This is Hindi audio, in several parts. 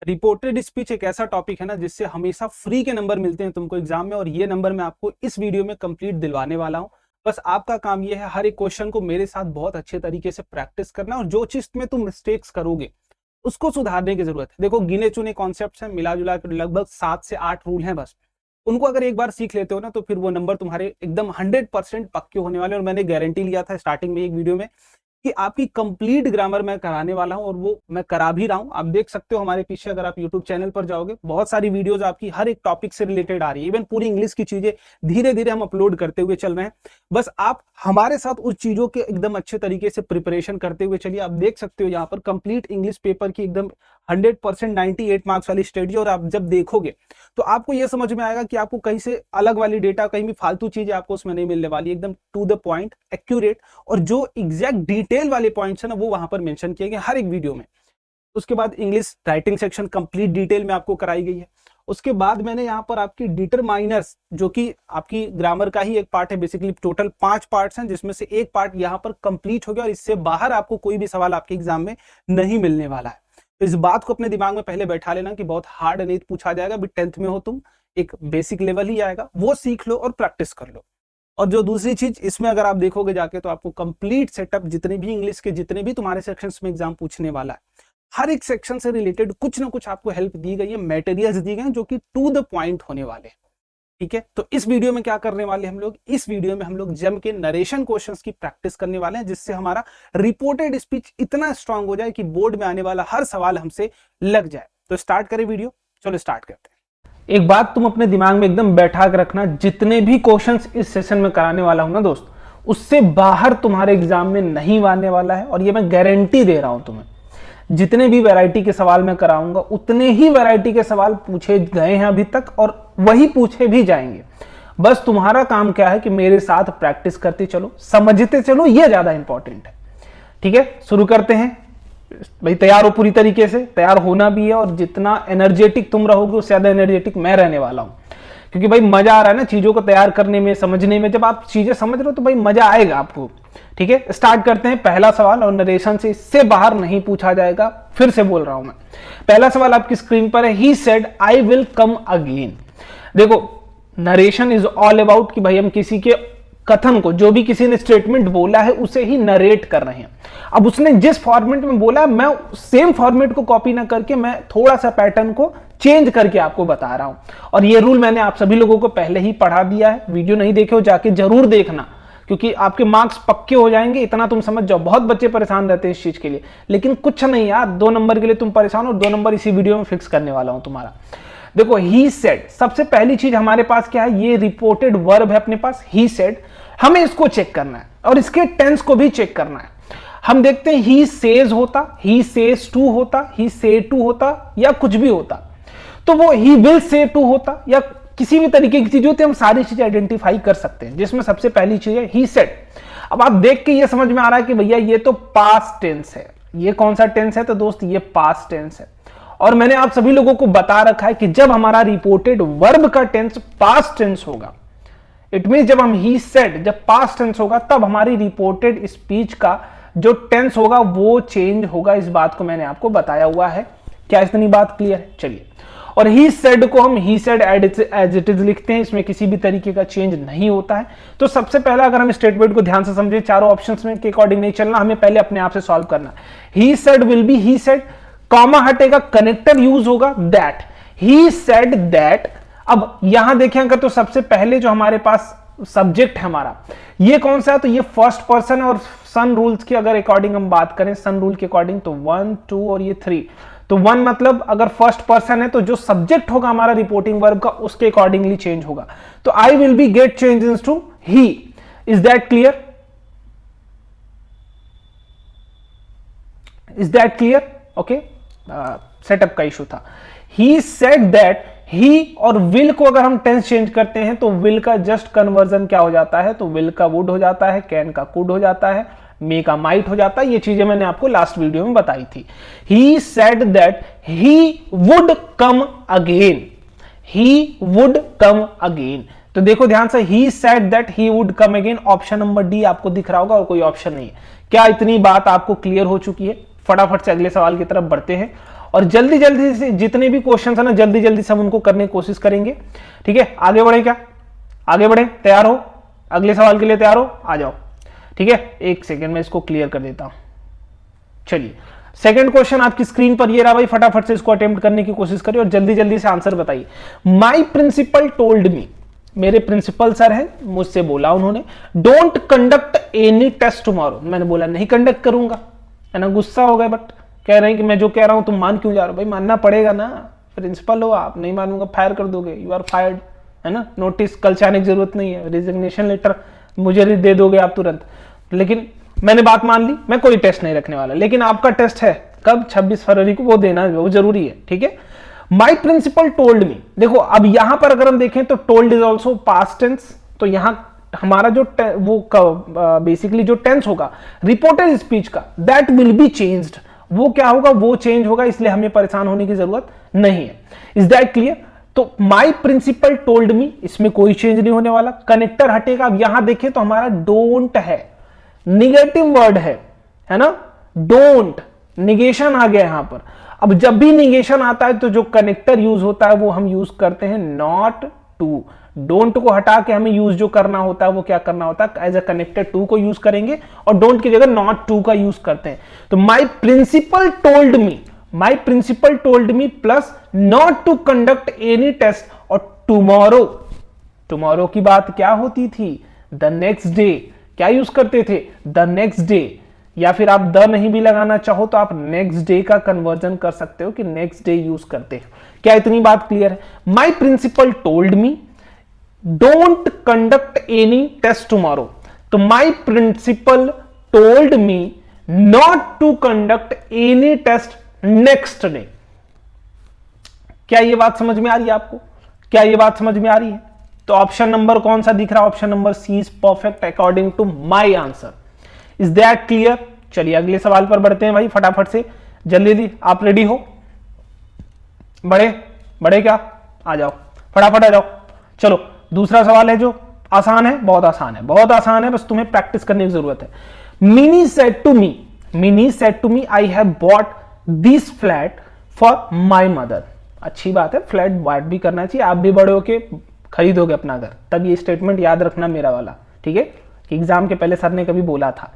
रिपोर्टेड स्पीच एक ऐसा टॉपिक है ना जिससे हमेशा फ्री के नंबर मिलते हैं तुमको एग्जाम में, और ये नंबर मैं आपको इस वीडियो में कंप्लीट दिलवाने वाला हूं। बस आपका काम ये है हर एक क्वेश्चन को मेरे साथ बहुत अच्छे तरीके से प्रैक्टिस करना, और जो चीज में तुम मिस्टेक्स करोगे उसको सुधारने की जरूरत है। देखो, गिने चुने कॉन्सेप्ट्स हैं, मिला जुला के लगभग 7 से 8 रूल हैं बस। उनको अगर एक बार सीख लेते हो ना तो फिर वो नंबर तुम्हारे एकदम 100% पक्के होने वाले। और मैंने गारंटी लिया था स्टार्टिंग में एक वीडियो में कि आपकी कंप्लीट ग्रामर मैं कराने वाला हूं, और वो मैं करा भी रहा हूं। आप देख सकते हो हमारे पीछे, अगर आप यूट्यूब चैनल पर जाओगे बहुत सारी वीडियोस आपकी हर एक टॉपिक से रिलेटेड आ रही है। इवन पूरी इंग्लिश की चीजें धीरे धीरे हम अपलोड करते हुए चल रहे हैं। बस आप हमारे साथ उस चीजों के एकदम अच्छे तरीके से प्रिपरेशन करते हुए चलिए। आप देख सकते हो यहाँ पर कंप्लीट इंग्लिश पेपर की एकदम 100% 98 मार्क्स वाली स्टडी। और आप जब देखोगे तो आपको यह समझ में आएगा कि आपको कहीं से अलग वाली डेटा, कहीं भी फालतू चीजें आपको उसमें नहीं मिलने वाली, एकदम टू द पॉइंट, एक्यूरेट, और जो एग्जैक्ट डिटेल वाले पॉइंट्स है ना वो वहां पर मेंशन किए गए हर एक वीडियो में। उसके बाद English writing section complete detail में आपको कराई गई है। उसके बाद मैंने यहाँ पर आपकी डिटरमाइनर्स, जो कि आपकी ग्रामर का ही एक पार्ट है, बेसिकली टोटल 5 पार्ट्स हैं जिसमें से एक पार्ट यहाँ पर कंप्लीट हो गया, और इससे बाहर आपको कोई भी सवाल आपके एग्जाम में नहीं मिलने वाला है। तो इस बात को अपने दिमाग में पहले बैठा लेना कि बहुत हार्ड नहीं पूछा जाएगा। अभी 10th में हो तुम, एक बेसिक लेवल ही आएगा, वो सीख लो और प्रैक्टिस कर लो। और जो दूसरी चीज इसमें अगर आप देखोगे जाके तो आपको कंप्लीट सेटअप, जितने भी इंग्लिश के जितने भी तुम्हारे सेक्शंस में एग्जाम पूछने वाला है, हर एक सेक्शन से रिलेटेड कुछ ना कुछ आपको हेल्प दी गई है, मटेरियल्स दी गए हैं जो कि टू द पॉइंट होने वाले हैं। ठीक है, तो इस वीडियो में क्या करने वाले हम लोग, इस वीडियो में हम लोग जम के नरेशन क्वेश्चंस की प्रैक्टिस करने वाले हैं, जिससे हमारा रिपोर्टेड स्पीच इतना स्ट्रांग हो जाए कि बोर्ड में आने वाला हर सवाल हमसे लग जाए। तो स्टार्ट करें वीडियो, चलो स्टार्ट करते हैं। एक बात तुम अपने दिमाग में एकदम बैठा के रखना, जितने भी क्वेश्चंस इस सेशन में कराने वाला हूं ना दोस्त, उससे बाहर तुम्हारे एग्जाम में नहीं आने वाला है, और ये मैं गारंटी दे रहा हूं तुम्हें। जितने भी वैरायटी के सवाल मैं कराऊंगा उतने ही वैरायटी के सवाल पूछे गए हैं अभी तक, और वही पूछे भी जाएंगे। बस तुम्हारा काम क्या है कि मेरे साथ प्रैक्टिस करते चलो, समझते चलो, ये ज्यादा इंपॉर्टेंट है। ठीक है, शुरू करते हैं भाई। तैयार हो पूरी तरीके से? तैयार होना भी है, और जितना एनर्जेटिक तुम रहोगे उससे ज्यादा एनर्जेटिक मैं रहने वाला हूं, क्योंकि भाई मजा आ रहा है ना चीजों को तैयार करने में, समझने में। जब आप चीजें समझ रहे हो तो भाई मजा आएगा आपको। ठीक है, स्टार्ट करते हैं। पहला सवाल, और नरेशन से इससे बाहर नहीं पूछा जाएगा, फिर से बोल रहा हूं मैं। पहला सवाल आपकी स्क्रीन पर है, ही said I will come again. देखो, नरेशन इज ऑल अबाउट कि भाई हम किसी के कथन को, जो भी किसी ने स्टेटमेंट बोला है उसे ही नरेट कर रहे हैं। अब उसने जिस फॉर्मेट में बोला, मैं सेम फॉर्मेट को कॉपी ना करके मैं थोड़ा सा पैटर्न को चेंज करके आपको बता रहा हूं। और ये रूल मैंने आप सभी लोगों को पहले ही पढ़ा दिया है। वीडियो नहीं देखे हो जाके जरूर देखना, क्योंकि आपके मार्क्स पक्के हो जाएंगे, इतना तुम समझ जाओ। बहुत बच्चे परेशान रहते हैं इस चीज के लिए, लेकिन कुछ नहीं यार, 2 नंबर के लिए तुम परेशान हो, 2 नंबर इसी वीडियो में फिक्स करने वाला हूं तुम्हारा। देखो, ही सेड, सबसे पहली चीज हमारे पास क्या है, ये रिपोर्टेड वर्ब है अपने पास, ही सेड। हमें इसको चेक करना है और इसके टेंस को भी चेक करना है। हम देखते हैं ही सेज होता, ही सेज टू होता, ही से टू होता, या कुछ भी होता, तो वो ही विल से टू होता, या किसी भी तरीके की चीज होती है। हम सारी चीजें आइडेंटिफाई कर सकते हैं, जिसमें सबसे पहली चीज है ही सेड। अब आप देख के ये समझ में आ रहा है कि भैया ये तो पास्ट टेंस है। ये कौन सा टेंस है? तो दोस्त ये पास्ट टेंस है। और मैंने आप सभी लोगों को बता रखा है कि जब हमारा रिपोर्टेड वर्ब का टेंस पास्ट टेंस होगा, इट मीन जब हम ही सेड, जब पास्ट टेंस होगा, तब हमारी रिपोर्टेड स्पीच का जो टेंस होगा वो चेंज होगा। इस बात को मैंने आपको बताया हुआ है। क्या इतनी बात क्लियर है? चलिए, और ही सेड को हम he said as it is लिखते हैं, इसमें किसी भी तरीके का चेंज नहीं होता है। तो सबसे पहला अगर हम स्टेटमेंट को ध्यान से समझे, चारों ऑप्शंस में के अकॉर्डिंग नहीं चलना, हमें पहले अपने आप से सॉल्व करना है। He said will be he said, comma हटेगा, कनेक्टर यूज होगा दैट, ही सेड दैट। अब यहां देखें अगर, तो सबसे पहले जो हमारे पास सब्जेक्ट है हमारा, ये कौन सा है? तो ये फर्स्ट पर्सन है। और सन रूल्स की अगर अकॉर्डिंग हम बात करें, सन रूल के अकॉर्डिंग, तो 1, 2 और ये 3। तो 1 मतलब अगर फर्स्ट पर्सन है तो जो सब्जेक्ट होगा हमारा रिपोर्टिंग वर्ब का, उसके अकॉर्डिंगली चेंज होगा। तो I will be get changes to he. Is that clear? Is that clear? Okay, setup का इशू था। ही सेड दैट, ही और विल को अगर हम टेंस चेंज करते हैं तो विल का जस्ट कन्वर्जन क्या हो जाता है? तो विल का वुड हो जाता है, कैन का कुड हो जाता है, मे का माइट हो जाता है। ये चीजें मैंने आपको लास्ट वीडियो में बताई थी। ही said that he would come again, he would come again. तो देखो ध्यान से, he said that he would come again, option number D आपको दिख रहा होगा, और कोई ऑप्शन नहीं है। क्या इतनी बात आपको क्लियर हो चुकी है? फटाफट से अगले सवाल की तरफ बढ़ते हैं। और जल्दी जल्दी से जितने भी क्वेश्चन है ना जल्दी जल्दी से हम उनको करने की कोशिश करेंगे। ठीक है, आगे बढ़े क्या, आगे बढ़े, तैयार हो, अगले सवाल के लिए तैयार हो, आ जाओ। ठीक है, एक सेकेंड में इसको क्लियर कर देता हूं। चलिए, सेकंड क्वेश्चन आपकी स्क्रीन पर ये रहा भाई, फटाफट से इसको अटेम्प्ट करने की कोशिश करिए और जल्दी जल्दी से आंसर बताइए। माई प्रिंसिपल टोल्ड मी, मेरे प्रिंसिपल सर हैं, मुझसे बोला उन्होंने, don't conduct any test tomorrow. मैंने बोला नहीं कंडक्ट करूंगा, है ना, गुस्सा हो गए, बट कह रहे हैं कि मैं जो कह रहा हूं तुम मान क्यों जा रहे हो। भाई मानना पड़ेगा ना, प्रिंसिपल हो आप, नहीं मानूंगा फायर कर दोगे, यू आर फायर्ड, है ना, नोटिस कल से आने की जरूरत नहीं है, रिजिग्नेशन लेटर मुझे दे दोगे आप तुरंत। लेकिन मैंने बात मान ली, मैं कोई टेस्ट नहीं रखने वाला, लेकिन आपका टेस्ट है कब, 26 फरवरी को, वो देना वो जरूरी है। ठीक है, माई प्रिंसिपल टोल्ड मी, देखो अब यहां पर अगर हम देखें तो told is also past tense, तो यहां हमारा जो वो बेसिकली जो टेंस होगा रिपोर्टेड स्पीच का, दैट विल बी चेंज्ड, वो क्या होगा, वो चेंज होगा, इसलिए हमें परेशान होने की जरूरत नहीं है। Is that clear? तो माई प्रिंसिपल टोल्ड मी, इसमें कोई चेंज नहीं होने वाला, कनेक्टर हटेगा। अब यहां देखें तो हमारा डोंट है, निगेटिव वर्ड है ना, डोंट, निगेशन आ गया यहां पर। अब जब भी निगेशन आता है तो जो कनेक्टर यूज होता है वो हम यूज करते हैं नॉट टू। डोंट को हटा के हमें यूज जो करना होता है वो क्या करना होता है, एज अ कनेक्टर टू को यूज करेंगे और डोंट की जगह नॉट टू का यूज करते हैं। तो my principal told me, my principal told me plus not to conduct any test, और टुमारो, टुमारो की बात क्या होती थी, द नेक्स्ट डे, क्या यूज करते थे, द नेक्स्ट डे, या फिर आप द नहीं भी लगाना चाहो तो आप नेक्स्ट डे का कन्वर्जन कर सकते हो कि नेक्स्ट डे यूज करते हैं। क्या इतनी बात क्लियर है? My principal told me don't conduct any test tomorrow, तो my principal told me not to conduct any test next day. क्या ये बात समझ में आ रही है आपको? क्या ये बात समझ में आ रही है? तो ऑप्शन नंबर कौन सा दिख रहा है? Option number C is perfect according to my answer. Is that clear? चलिए अगले सवाल पर बढ़ते हैं भाई, फटाफट से, जल्दी जल्दी। आप रेडी हो? बड़े बड़े क्या, आ जाओ, फटाफट आ जाओ। चलो दूसरा सवाल है जो आसान है, बहुत आसान है, बहुत आसान है, बस तुम्हें प्रैक्टिस करने की जरूरत है। Mini said to me, Mini said to me I have bought this flat for my mother. अच्छी बात है, फ्लैट बॉट भी करना चाहिए, आप भी बड़े होके खरीदोगे अपना घर, तब ये स्टेटमेंट याद रखना मेरा वाला, ठीक है, एग्जाम के पहले सर ने कभी बोला था।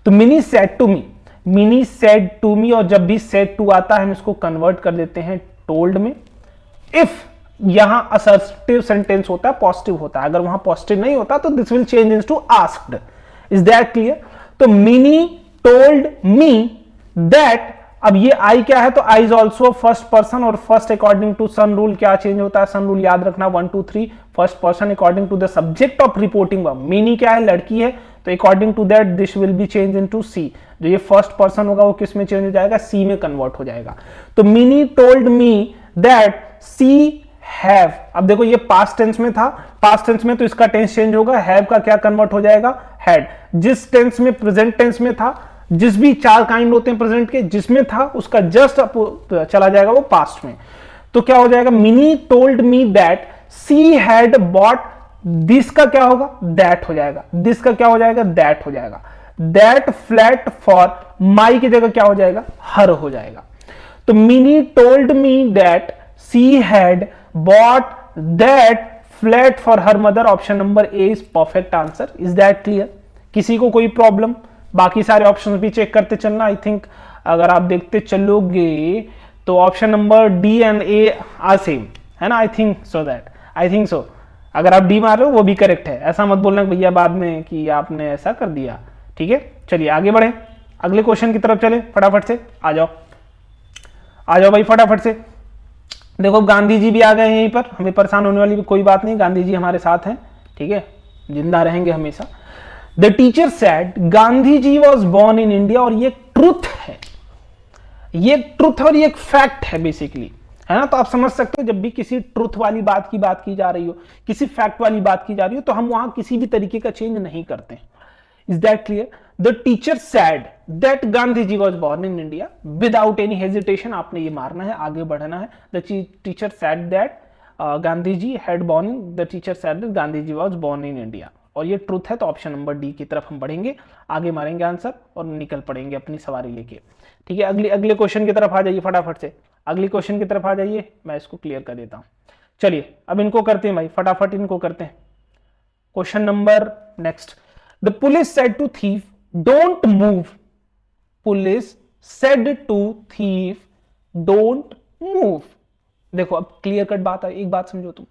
तो Mini said to me, Mini said to me, और जब भी सेड टू आता है हम इसको कन्वर्ट कर देते हैं टोल्ड में। इफ यहां असर्टिव सेंटेंस होता है, पॉजिटिव होता है, अगर वहां पॉजिटिव नहीं होता तो this will change into asked. Is that clear? तो मिनी टोल्ड मी दैट, अब ये आई क्या है, तो I is also first person, और first according to SON rule क्या चेंज होता है, सन रूल याद रखना 1 2 3, first person according to the subject of reporting verb. Mini क्या है, लड़की है, तो according to that this will be change into she. जो ये फर्स्ट पर्सन होगा वो किस में चेंज हो जाएगा, सी में कन्वर्ट हो जाएगा। तो Mini told me that she have, अब देखो ये पास्ट टेंस में था, पास्ट टेंस में तो इसका टेंस चेंज होगा, हैव का क्या कन्वर्ट हो जाएगा, हैड। जिस टेंस में प्रेजेंट टेंस में था, जिस भी 4 काइंड होते हैं प्रेजेंट के, जिसमें था उसका जस्ट चला जाएगा वो पास्ट में। तो क्या हो जाएगा, mini told me that she had bought, this का क्या होगा, दैट हो जाएगा, दिस का क्या हो जाएगा, दैट हो जाएगा, दैट फ्लैट फॉर माई की जगह क्या हो जाएगा, हर हो जाएगा। तो Mini told me that she had bought that flat for her mother, option number A is perfect answer. Is that clear? किसी को कोई प्रॉब्लम? बाकी सारे ऑप्शंस भी चेक करते चलना। आई थिंक अगर आप देखते चलोगे तो option number D and A R same, है ना, I think so that, I think so. अगर आप डी मार रहे हो वो भी करेक्ट है, ऐसा मत बोलना भैया बाद में कि आपने ऐसा कर दिया, ठीक है। चलिए आगे बढ़े, अगले क्वेश्चन की तरफ चले, फटाफट से आ जाओ, आ जाओ भाई फटाफट से। देखो गांधी जी भी आ गए हैं यहीं पर, हमें परेशान होने वाली कोई बात नहीं, गांधी जी हमारे साथ हैं, ठीक है, जिंदा रहेंगे हमेशा। The teacher said Gandhi ji was born in India, और ये ट्रुथ है, ये ट्रुथ और ये एक फैक्ट है बेसिकली, है ना। तो आप समझ सकते हो जब भी किसी ट्रुथ वाली बात की जा रही हो, किसी फैक्ट वाली बात की जा रही हो, तो हम वहां किसी भी तरीके का चेंज नहीं करते हैं। Is that clear? The teacher said that Gandhi ji was born in India, without any hesitation आपने ये मारना है, आगे बढ़ना है। The teacher said that Gandhi ji had born in, the teacher said that Gandhi ji was born in India, और ये ट्रुथ है, तो ऑप्शन नंबर डी की तरफ हम बढ़ेंगे, आगे मारेंगे आंसर और निकल पड़ेंगे अपनी सवारी लेके, ठीक है। अगले क्वेश्चन की तरफ आ जाइए फटाफट से, अगली क्वेश्चन की तरफ आ जाइए, मैं इसको क्लियर कर देता हूं। चलिए अब इनको करते हैं भाई, फटाफट इनको करते हैं। Question number next, the police said to thief don't move. Police said to thief don't move. देखो अब क्लियर कट बात है, एक बात समझो तुम,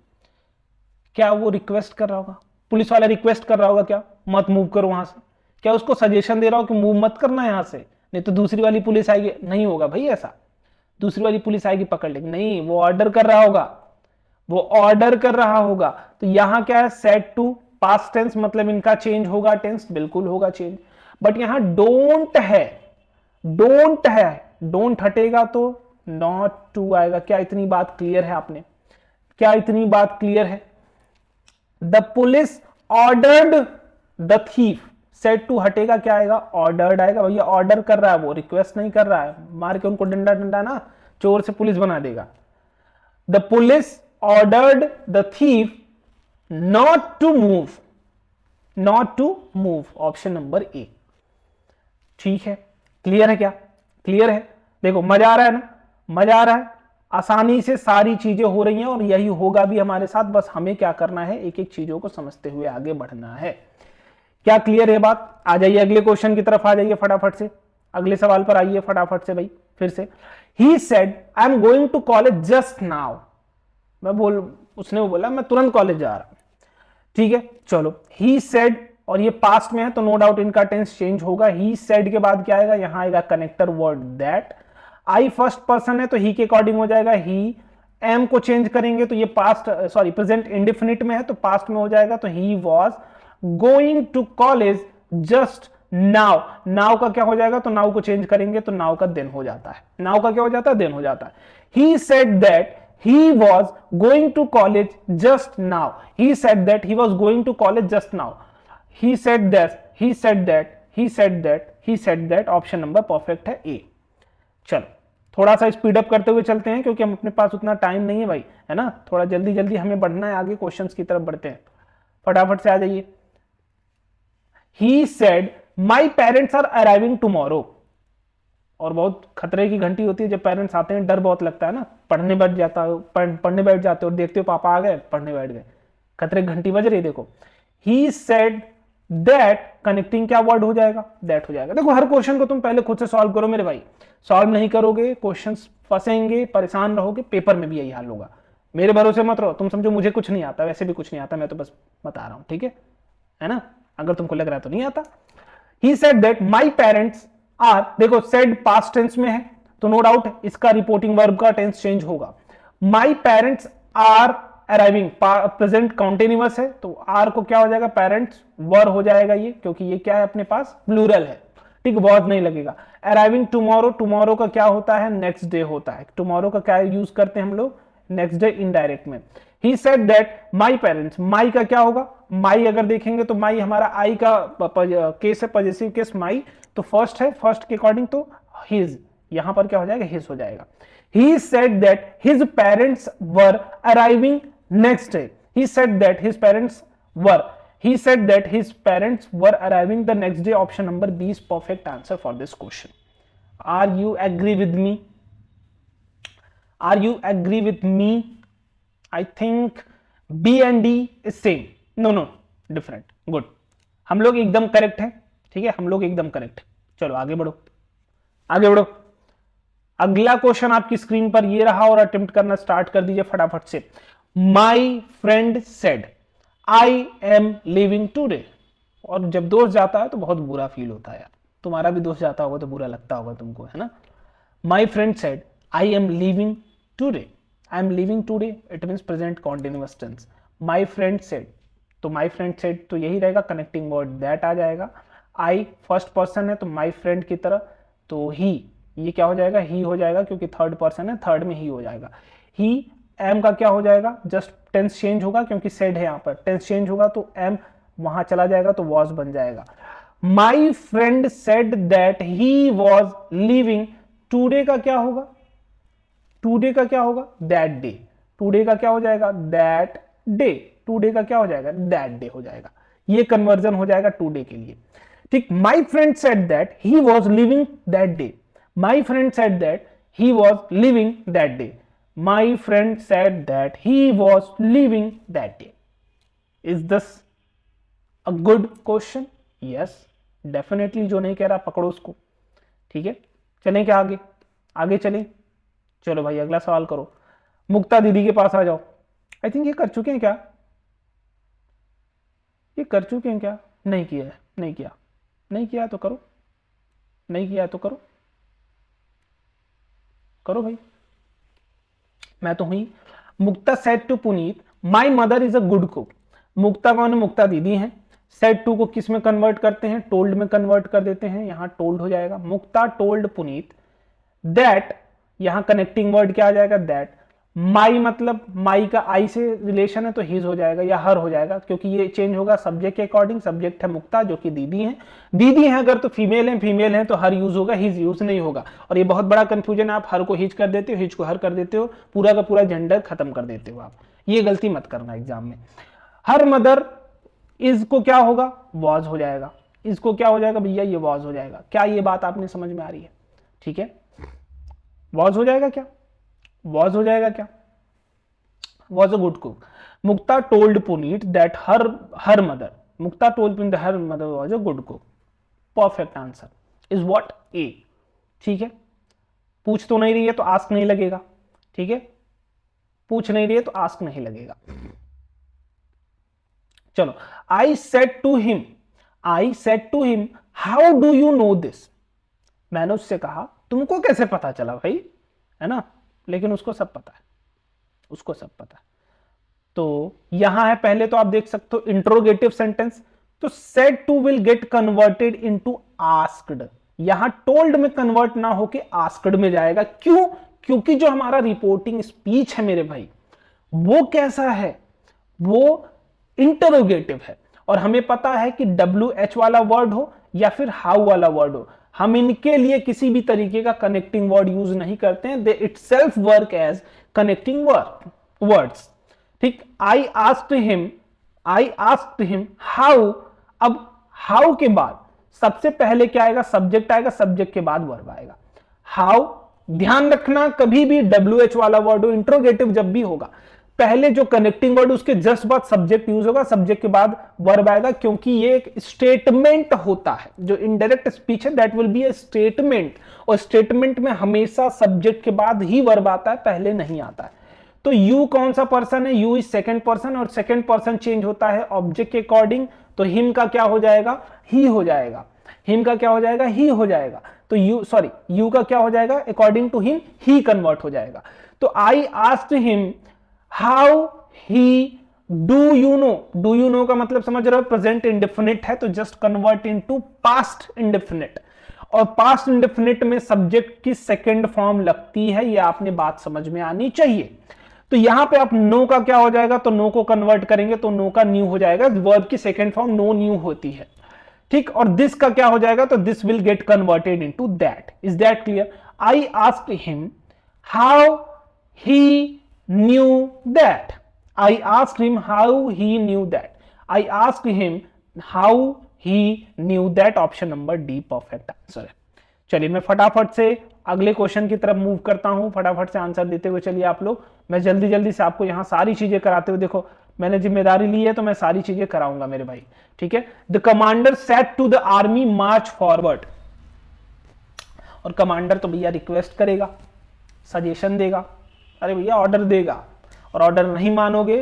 क्या वो रिक्वेस्ट कर रहा होगा, पुलिस वाला रिक्वेस्ट कर रहा होगा क्या, मत मूव करो वहां से? क्या उसको सजेशन दे रहा हो कि मूव मत करना यहां से, नहीं तो दूसरी वाली पुलिस आएगी? नहीं होगा भाई ऐसा, दूसरी वाली पुलिस आएगी पकड़ लेगी, नहीं, वो ऑर्डर कर रहा होगा, वो ऑर्डर कर रहा होगा। तो यहां क्या है, सेड टू पास्ट टेंस, मतलब इनका चेंज होगा टेंस, बिल्कुल होगा चेंज। बट यहां डोंट है, डोंट है, डोंट हटेगा तो नॉट टू आएगा। क्या इतनी बात क्लियर है आपने? क्या इतनी बात क्लियर है? The police ordered the thief, said to हटेगा, क्या आएगा, ऑर्डर्ड आएगा। भैया ऑर्डर कर रहा है, वो रिक्वेस्ट नहीं कर रहा है, मार के उनको डंडा डंडा ना चोर से पुलिस बना देगा। The police ordered the thief not to move, not to move, option number A. ठीक है, क्लियर है? क्या क्लियर है? देखो मजा आ रहा है ना, मजा आ रहा है, आसानी से सारी चीजें हो रही हैं और यही होगा भी हमारे साथ। बस हमें क्या करना है, एक एक चीजों को समझते हुए आगे बढ़ना है। क्या क्लियर है बात? आ जाइए अगले क्वेश्चन की तरफ, आ जाइए फटाफट से, अगले सवाल पर आइए फटाफट से भाई। फिर से, he said I am going to college just now. उसने बोला मैं तुरंत कॉलेज जा रहा हूं। ठीक है, चलो, ही सेड, और ये पास्ट में है तो नो डाउट इनका टेंस चेंज होगा। ही सेड के बाद क्या आएगा, यहां आएगा connector word that. I first person है तो ही के अकॉर्डिंग हो जाएगा ही। एम को चेंज करेंगे तो ये पास्ट, सॉरी प्रेजेंट इंडिफिनिट में है तो पास्ट में हो जाएगा, तो he was going to college just now. Now का क्या हो जाएगा, तो नाउ को चेंज करेंगे तो नाउ का देन हो जाता है। नाउ का क्या हो जाता है, देन हो जाता है। ही said that he was going to college just now. He said that he was going to college just now. He said that, he said that, he said that, he said that, option number perfect है ए। चलो थोड़ा सा स्पीड अप करते हुए चलते हैं क्योंकि हम अपने पास उतना टाइम नहीं है भाई, है ना, थोड़ा जल्दी जल्दी हमें बढ़ना है, आगे क्वेश्चंस की तरफ बढ़ते हैं, फटाफट से आ जाइए। He said my parents are arriving tomorrow। और बहुत खतरे की घंटी होती है जब पेरेंट्स आते हैं, डर बहुत लगता है ना, पढ़ने बैठ जाता हो, पढ़ने बैठ जाते हो, देखते हो पापा आ गए, पढ़ने बैठ गए, खतरे की घंटी बज रही है। देखो ही सेड दैट, कनेक्टिंग क्या वर्ड हो जाएगा, दैट हो जाएगा। देखो हर क्वेश्चन को तुम पहले खुद से सॉल्व करो मेरे भाई, सॉल्व नहीं करोगे क्वेश्चंस फंसेंगे, परेशान रहोगे, पेपर में भी यही हाल होगा। मेरे भरोसे मत रहो, तुम समझो मुझे कुछ नहीं आता, वैसे भी कुछ नहीं आता, मैं तो बस बता रहा हूं, ठीक है ना, अगर तुमको लग रहा है तो नहीं आता। He said that my parents are, देखो सेड पास्ट टेंस में है तो नो डाउट इसका रिपोर्टिंग वर्ब का टेंस चेंज होगा। My parents are arriving, present continuous है तो आर को क्या हो जाएगा, पेरेंट्स वर हो जाएगा ये, क्योंकि ये क्या है अपने पास, प्लूरल है, ठीक, वॉज नहीं लगेगा। अराइविंग टुमारो, टुमारो का क्या होता है, नेक्स्ट डे होता है। टुमारो का क्या यूज करते हैं हम लोग, नेक्स्ट डे इनडायरेक्ट में। He said that my parents, my का क्या होगा, माई अगर देखेंगे तो माई हमारा आई का केस है, पॉजिटिव केस माई, तो फर्स्ट है, फर्स्ट के अकॉर्डिंग तो हिज, यहां पर क्या हो जाएगा, हिज हो जाएगा। ही said that his parents were arriving next day. He said that his parents were, he said that his parents were arriving the next day, option number B is perfect answer for this question. Are you agree with me? Are you agree with me? I think B and D is same. No, different. Good. हम लोग एकदम करेक्ट हैं, ठीक है, हम लोग एकदम करेक्ट। चलो आगे बढ़ो, आगे बढ़ो। अगला क्वेश्चन आपकी स्क्रीन पर ये रहा और अटेम्प्ट करना स्टार्ट कर दीजिए फटाफट से। माई friend said I am living today. और जब दोस्त जाता है तो बहुत बुरा फील होता है यार, तुम्हारा भी दोस्त जाता होगा तो बुरा लगता होगा तुमको, है ना। My friend said I am living today, I am living today, it means present continuous tense. My friend said, तो माई फ्रेंड सेड तो यही रहेगा, कनेक्टिंग वर्ड दैट आ जाएगा। आई फर्स्ट पर्सन है तो माई फ्रेंड की तरह, तो ही, ये क्या हो जाएगा, ही हो जाएगा, क्योंकि थर्ड पर्सन है, थर्ड में ही हो जाएगा। ही, एम का क्या हो जाएगा, जस्ट टेंस चेंज होगा क्योंकि सेड है, यहां पर टेंस चेंज होगा तो एम वहां चला जाएगा तो वॉज बन जाएगा। माई friend said that he was living, today का क्या होगा, टूडे का क्या होगा, दैट डे, टूडे का क्या हो जाएगा, दैट डे, टूडे का क्या हो जाएगा, दैट डे हो जाएगा, ये कन्वर्जन हो जाएगा टूडे के लिए, ठीक। माई friend said that he was living that day, my friend said that he was living that day. My friend said that he was living that day. Is this a good question? Yes, definitely. जो नहीं कह रहा पकड़ो उसको, ठीक है। चलें क्या आगे, आगे चलें। चलो भाई अगला सवाल करो। मुक्ता दीदी के पास आ जाओ। आई थिंक ये कर चुके हैं क्या, ये कर चुके हैं क्या? नहीं किया है, नहीं किया, नहीं किया तो करो, नहीं किया तो करो, करो भाई। मैं तो हुई। Mukta said to Punit my mother is a good cook. Mukta कौन है? मुक्ता दीदी हैं। सेड टू को किस में कन्वर्ट करते हैं? टोल्ड में कन्वर्ट कर देते हैं, यहां टोल्ड हो जाएगा। मुक्ता टोल्ड पुनीत दैट, यहां कनेक्टिंग वर्ड क्या आ जाएगा? दैट। माई मतलब माई का आई से रिलेशन है तो हिज हो जाएगा या हर हो जाएगा, क्योंकि ये चेंज होगा सब्जेक्ट के अकॉर्डिंग। सब्जेक्ट है मुक्ता जो कि दीदी है, दीदी है अगर तो फीमेल है, फीमेल है तो हर यूज होगा, हिज यूज नहीं होगा। और ये बहुत बड़ा कंफ्यूजन है, आप हर को हिज कर देते हो, हिज को हर कर देते हो, पूरा का पूरा जेंडर खत्म कर देते हो आप। ये गलती मत करना एग्जाम में। हर मदर इज को क्या होगा? वॉज हो जाएगा। इसको क्या हो जाएगा भैया? ये वॉज हो जाएगा। क्या ये बात आपने समझ में आ रही है? ठीक है, वॉज हो जाएगा क्या? वॉज हो जाएगा क्या? Was a good cook. Mukta told Punit that her mother, Mukta told Punit her mother was a good cook. Perfect answer is what? A. ठीक है, पूछ तो नहीं रही है तो आस्क नहीं लगेगा, ठीक है, पूछ नहीं रही है तो आस्क नहीं लगेगा। चलो, I said to him, I said to him how do you know this. मैंने उससे कहा तुमको कैसे पता चला भाई, है ना, लेकिन उसको सब पता है, उसको सब पता है। तो यहां है, पहले तो आप देख सकते हो इंट्रोगेटिव सेंटेंस, तो said to will get converted into asked. यहां टोल्ड में कन्वर्ट ना होके आस्क्ड में जाएगा। क्यों? क्योंकि जो हमारा रिपोर्टिंग स्पीच है मेरे भाई, वो कैसा है? वो इंटरोगेटिव है। और हमें पता है कि WH वाला वर्ड हो या फिर हाउ वाला वर्ड हो, हम इनके लिए किसी भी तरीके का कनेक्टिंग वर्ड यूज नहीं करते हैं। They itself work as connecting words. ठीक, I asked him, I asked him how. अब हाउ के बाद सबसे पहले क्या आएगा? सब्जेक्ट आएगा, सब्जेक्ट के बाद वर्ब आएगा। हाउ, ध्यान रखना कभी भी WH वाला वर्ड हो, इंट्रोगेटिव जब भी होगा, पहले जो कनेक्टिंग वर्ड उसके जस्ट बाद सब्जेक्ट यूज होगा, सब्जेक्ट के बाद वर्ब आएगा, क्योंकि ये एक स्टेटमेंट होता है। जो इनडायरेक्ट स्पीच है that will be a statement, और स्टेटमेंट में हमेशा सब्जेक्ट के बाद ही वर्ब आता है, पहले नहीं आता है। तो यू कौन सा पर्सन है? यू इज सेकंड पर्सन, और सेकंड पर्सन चेंज होता है ऑब्जेक्ट के अकॉर्डिंग। तो हिम का क्या हो जाएगा? ही हो जाएगा। हिम का क्या हो जाएगा? ही हो जाएगा। तो यू, सॉरी, यू का क्या हो जाएगा? According to him he convert हो जाएगा। तो I asked him how he do you know. Do you know का मतलब समझ रहे हो? प्रेजेंट इंडेफिनिट है तो just convert into past indefinite, और पास्ट इंडेफिनिट में सब्जेक्ट की सेकंड फॉर्म लगती है, ये आपने बात समझ में आनी चाहिए। तो यहां पे आप नो का क्या हो जाएगा? तो नो को कन्वर्ट करेंगे तो नो का न्यू हो जाएगा। वर्ब की सेकंड फॉर्म नो न्यू होती है, ठीक। और दिस का क्या हो जाएगा? तो this will get converted into that. Is that clear? I asked him how he knew that. I asked him how he knew that. I asked him how he knew that. Option number D perfect answer है। चलिए मैं फटाफट से अगले क्वेश्चन की तरफ मूव करता हूं, फटाफट से आंसर देते हुए चलिए आप लोग। मैं जल्दी जल्दी से आपको यहां सारी चीजें कराते हुए, देखो मैंने जिम्मेदारी ली है तो मैं सारी चीजें कराऊंगा मेरे भाई, ठीक है। The commander said to the army march forward. और कमांडर तो भैया रिक्वेस्ट करेगा, सजेशन देगा, अरे भैया ऑर्डर देगा, और ऑर्डर नहीं मानोगे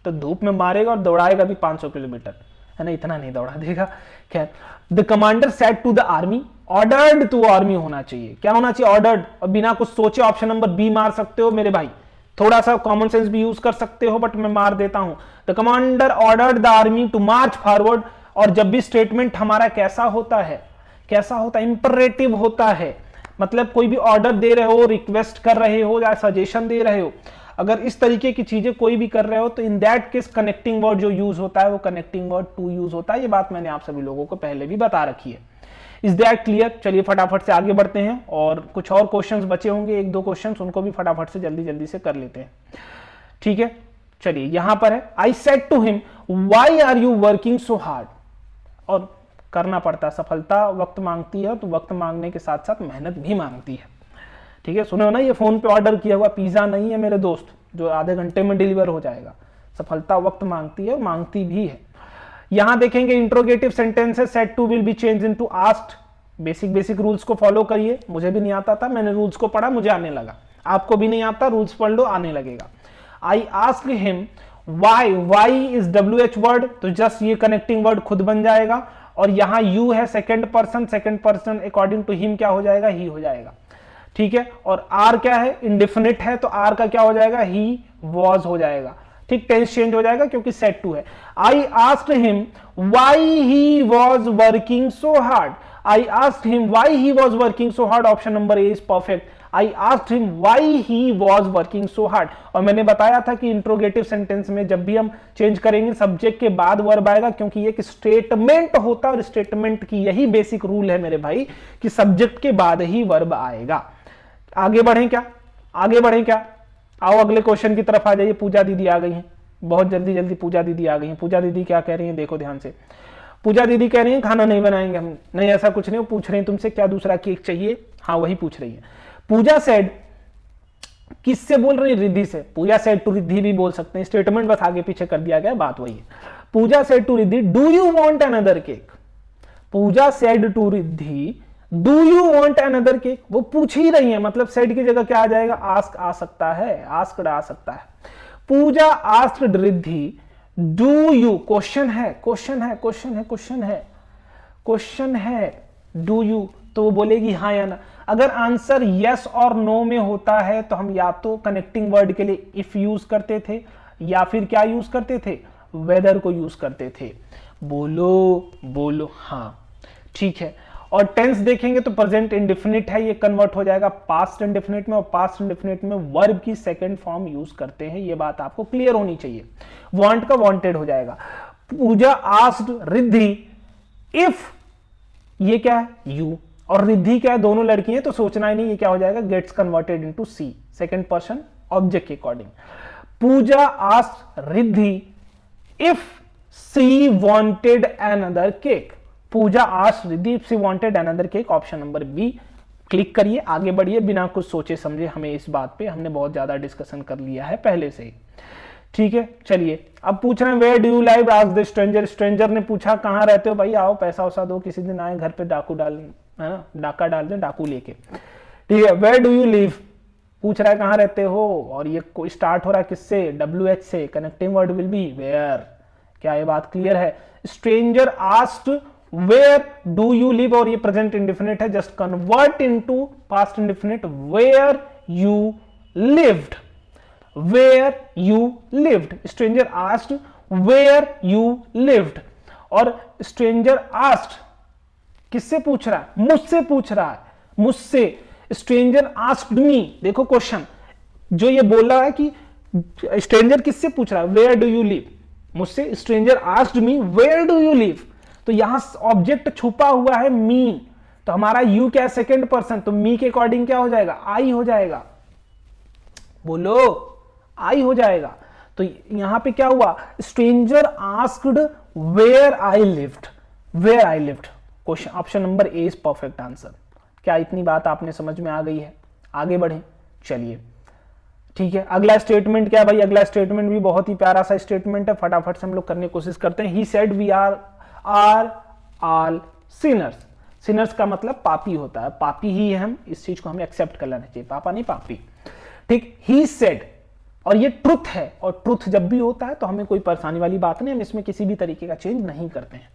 तो धूप में मारेगा और दौड़ाएगा भी 500 किलोमीटर, है ना, इतना नहीं दौड़ा देगा। खैर, the commander said to the army, ordered to army होना चाहिए। क्या होना चाहिए? ऑर्डर्ड। और बिना कुछ सोचे ऑप्शन नंबर बी मार सकते हो मेरे भाई, थोड़ा सा कॉमन सेंस भी यूज कर सकते हो, बट मैं मार देता हूं। The commander ordered the army to march forward. और जब भी स्टेटमेंट हमारा कैसा होता है, कैसा होता है? इंपरेटिव होता है। मतलब कोई भी ऑर्डर दे रहे हो, रिक्वेस्ट कर रहे हो या सजेशन दे रहे हो, अगर इस तरीके की चीजें कोई भी कर रहे हो तो in that case connecting word जो यूज होता है वो कनेक्टिंग वर्ड टू यूज होता है। ये बात मैंने आप सभी लोगों को पहले भी बता रखी है। Is that clear? चलिए फटाफट से आगे बढ़ते हैं, और कुछ और क्वेश्चंस बचे होंगे, एक दो क्वेश्चंस, उनको भी फटाफट से जल्दी जल्दी से कर लेते हैं, ठीक है। चलिए यहां पर है, I said to him why are you working so hard. और करना पड़ता है, सफलता वक्त मांगती है, तो वक्त मांगने के साथ साथ मेहनत भी मांगती है, ठीक है, सुनो ना, ये फोन पे ऑर्डर किया हुआ पिज्जा नहीं है मेरे दोस्त जो आधे घंटे में डिलीवर हो जाएगा। सफलता वक्त मांगती है, मांगती भी है। यहां देखेंगे interrogative sentences said to will be change into asked. Basic rules को फॉलो करिए, मुझे भी नहीं आता था, मैंने रूल्स को पढ़ा, मुझे आने लगा। आपको भी नहीं आता, रूल्स पढ़ लो, आने लगेगा। I asked him why is WH word, तो जस्ट ये कनेक्टिंग वर्ड खुद बन जाएगा। और यहां यू है second person according to him क्या हो जाएगा, ही हो जाएगा। ठीक है, और आर क्या है, इंडिफिनिट है, तो आर का क्या हो जाएगा, ही वॉज हो जाएगा। ठीक, टेंस चेंज हो जाएगा क्योंकि सेड टू है। आई asked him why he was working so hard. I asked him why he was working so hard, option number A is perfect. I asked him why he was working so hard. और मैंने बताया था कि इंट्रोगेटिव सेंटेंस में जब भी हम चेंज करेंगे सब्जेक्ट के बाद वर्ब आएगा, क्योंकि ये एक स्टेटमेंट होता है और स्टेटमेंट की यही बेसिक रूल है मेरे भाई कि सब्जेक्ट के बाद ही वर्ब आएगा। आगे बढ़ें क्या, आगे बढ़ें क्या, आओ अगले क्वेश्चन की तरफ आ जाइए। पूजा दीदी आ गई हैं, बहुत जल्दी जल्दी पूजा दीदी आ गई हैं। पूजा दीदी क्या कह रही हैं, देखो ध्यान से। पूजा दीदी कह रही हैं खाना नहीं बनाएंगे हम। नहीं, ऐसा कुछ नहीं, वो पूछ रहे हैं तुमसे क्या दूसरा केक चाहिए। हाँ, वही पूछ रही है। पूजा सेड, किससे बोल रही है, रिद्धि से। पूजा सेड टू रिद्धि भी बोल सकते हैं, स्टेटमेंट बस आगे पीछे कर दिया गया, बात वही है। Pooja said to Riddhi do you want another cake. Pooja said to Riddhi do you want another cake. वो पूछ ही रही है, मतलब सेड की जगह क्या आ जाएगा, आस्क आ सकता है, आस्क्ड आ सकता है। Pooja asked Riddhi do you, question है, क्वेश्चन है, क्वेश्चन है, क्वेश्चन है, क्वेश्चन है, डू यू, तो वो बोलेगी हाँ या ना। अगर आंसर यस और नो में होता है तो हम या तो कनेक्टिंग वर्ड के लिए इफ यूज करते थे या फिर क्या यूज करते थे, वेदर को यूज करते थे। बोलो बोलो हाँ, ठीक है। और टेंस देखेंगे तो प्रेजेंट इंडेफिनिट है, ये कन्वर्ट हो जाएगा पास्ट इंडेफिनिट में, और पास्ट इंडेफिनिट में वर्ब की सेकंड फॉर्म यूज करते हैं, ये बात आपको क्लियर होनी चाहिए। वांट का वांटेड हो जाएगा। पूजा आस्क्ड रिद्धि इफ, ये क्या है, यू, और रिद्धि क्या है, दोनों लड़की हैं तो सोचना ही नहीं, ये क्या हो जाएगा, gets converted into she, second person object के अकॉर्डिंग। Puja asked Riddhi if she wanted another cake. Puja asked Riddhi if she wanted another cake, option number B. Click करिए, आगे बढ़िए बिना कुछ सोचे समझे। हमें इस बात पे हमने बहुत ज्यादा डिस्कशन कर लिया है पहले से ही, ठीक है। चलिए अब पूछ रहे हैं where do you live, asked the stranger. Stranger ने पूछा कहां रहते हो भाई, आओ पैसा वैसा दो, किसी दिन आए घर पे डाकू डाल, है ना, डाका डाल दें डाकू लेके, ठीक है। वेयर डू यू लिव, पूछ रहा है कहां रहते हो, और ये स्टार्ट हो रहा है किससे, WH से, connecting word will be where. क्या ये बात क्लियर है। Stranger asked where do you live, और ये प्रेजेंट इंडेफिनिट है, just convert into past indefinite, where you lived, where you lived. Stranger asked where you lived, और स्ट्रेंजर आस्क्ड किससे पूछ रहा है, मुझसे पूछ रहा है, मुझसे। स्ट्रेंजर आस्क्ड मी, देखो क्वेश्चन जो ये बोल रहा है कि स्ट्रेंजर किससे पूछ रहा है, वेयर डू यू लिव, मुझसे। Stranger asked me where do you live, तो यहां ऑब्जेक्ट छुपा हुआ है मी, तो हमारा यू क्या है, सेकंड पर्सन, तो मी के अकॉर्डिंग क्या हो जाएगा, आई हो जाएगा। बोलो, आई हो जाएगा। तो यहां पे क्या हुआ, stranger asked where I lived, where I lived. Question option number A is perfect answer. क्या इतनी बात आपने समझ में आ गई है, आगे बढ़े चलिए, ठीक है। अगला स्टेटमेंट क्या है भाई, अगला स्टेटमेंट भी बहुत ही प्यारा सा स्टेटमेंट है, फटाफट से हम लोग करने की कोशिश करते हैं। He said we are all sinners. Sinners का मतलब पापी होता है, पापी ही है हम, इस चीज को हमें एक्सेप्ट कर लेना चाहिए, पापा नहीं पापी, ठीक। ही सेड, और ये ट्रुथ है, और ट्रुथ जब भी होता है तो हमें कोई परेशानी वाली बात नहीं, हम इसमें किसी भी तरीके का चेंज नहीं करते हैं।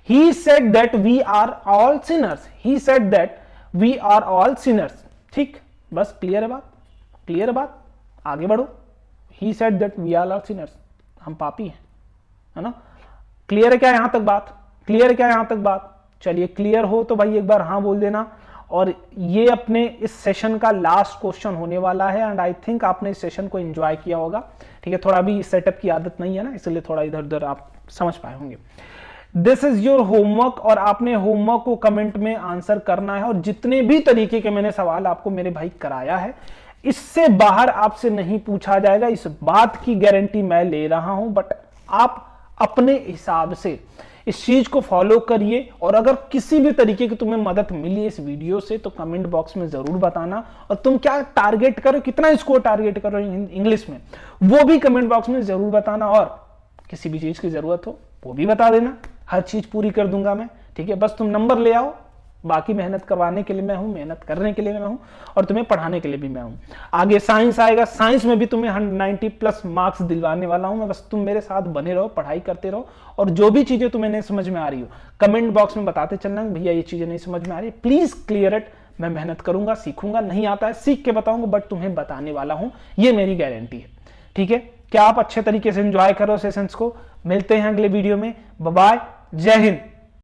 He said that we are all sinners. He said that we are all sinners. ठीक, बस क्लियर है बात, क्लियर है बात, आगे बढ़ो। He said that we are all sinners. हम पापी हैं, है ना। क्लियर है क्या यहां तक बात, क्लियर है क्या यहां तक बात। चलिए क्लियर हो तो भाई एक बार हाँ बोल देना। और ये अपने इस सेशन का लास्ट क्वेश्चन होने वाला है, एंड आई थिंक आपने इस सेशन को एंजॉय किया होगा, ठीक है। थोड़ा भी सेटअप की आदत नहीं है ना, इसलिए थोड़ा इधर उधर आप समझ पाए होंगे। दिस इज योर होमवर्क, और आपने होमवर्क को कमेंट में आंसर करना है, और जितने भी तरीके के मैंने सवाल आपको मेरे भाई कराया है, इससे बाहर आपसे नहीं पूछा जाएगा, इस बात की गारंटी मैं ले रहा हूं। बट आप अपने हिसाब से इस चीज को फॉलो करिए, और अगर किसी भी तरीके की तुम्हें मदद मिली इस वीडियो से तो कमेंट बॉक्स में जरूर बताना, और तुम क्या टारगेट करो, कितना स्कोर टारगेट करो इंग्लिश में, वो भी कमेंट बॉक्स में जरूर बताना, और किसी भी चीज की जरूरत हो वो भी बता देना, हर चीज पूरी कर दूंगा मैं, ठीक है। बस तुम नंबर ले आओ, बाकी मेहनत करवाने के लिए मैं हूं, मेहनत करने के लिए मैं हूं, और तुम्हें पढ़ाने के लिए भी मैं हूं। आगे साइंस आएगा, साइंस में भी तुम्हें 90+ मार्क्स दिलवाने वाला हूं मैं, बस तुम मेरे साथ बने रहो, पढ़ाई करते रहो, और जो भी चीजें तुम्हें नहीं समझ में आ रही हो कमेंट बॉक्स में बताते चलना, भैया ये चीजें नहीं समझ में आ रही, प्लीज क्लियर इट। मैं मेहनत करूंगा, सीखूंगा, नहीं आता है सीख के बताऊंगा, बट तुम्हें बताने वाला हूं, ये मेरी गारंटी है, ठीक है। क्या आप अच्छे तरीके से एंजॉय करो सेशंस को। मिलते हैं अगले वीडियो में, बाय बाय, जय हिंद।